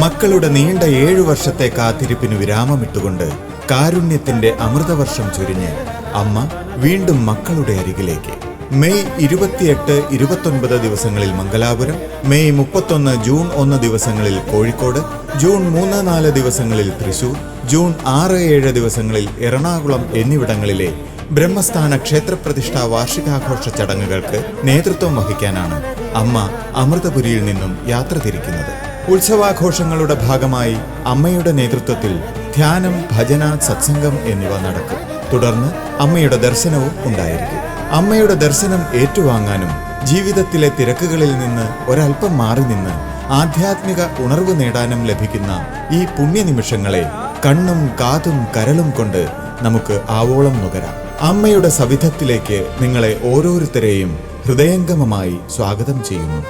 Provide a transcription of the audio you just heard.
മക്കളുടെ നീണ്ട 7 വർഷത്തെ കാത്തിരിപ്പിന് വിരാമമിട്ടുകൊണ്ട് കാരുണ്യത്തിന്റെ അമൃതവർഷം ചൊരിഞ്ഞ് അമ്മ വീണ്ടും മക്കളുടെ അരികിലേക്ക്. മെയ് 28, 29 ദിവസങ്ങളിൽ മംഗലാപുരം, മെയ് 31, ജൂൺ 1 ദിവസങ്ങളിൽ കോഴിക്കോട്, ജൂൺ 3, 4 ദിവസങ്ങളിൽ തൃശൂർ, ജൂൺ 6, 7 ദിവസങ്ങളിൽ എറണാകുളം എന്നിവിടങ്ങളിലെ ബ്രഹ്മസ്ഥാന ക്ഷേത്രപ്രതിഷ്ഠാ വാർഷികാഘോഷ ചടങ്ങുകൾക്ക് നേതൃത്വം വഹിക്കാനാണ് അമ്മ അമൃതപുരിയിൽ നിന്നും യാത്ര തിരിക്കുന്നത്. ഉത്സവാഘോഷങ്ങളുടെ ഭാഗമായി അമ്മയുടെ നേതൃത്വത്തിൽ ധ്യാനം, ഭജന, സത്സംഗം എന്നിവ നടക്കും. തുടർന്ന് അമ്മയുടെ ദർശനവും ഉണ്ടായിരിക്കും. അമ്മയുടെ ദർശനം ഏറ്റുവാങ്ങാനും ജീവിതത്തിലെ തിരക്കുകളിൽ നിന്ന് ഒരൽപ്പം മാറി നിന്ന് ആധ്യാത്മിക ഉണർവ് നേടാനും ലഭിക്കുന്ന ഈ പുണ്യനിമിഷങ്ങളെ കണ്ണും കാതും കരളും കൊണ്ട് നമുക്ക് ആവോളം നുകരാം. അമ്മയുടെ സവിധത്തിലേക്ക് നിങ്ങളെ ഓരോരുത്തരെയും ഹൃദയംഗമമായി സ്വാഗതം ചെയ്യുന്നു.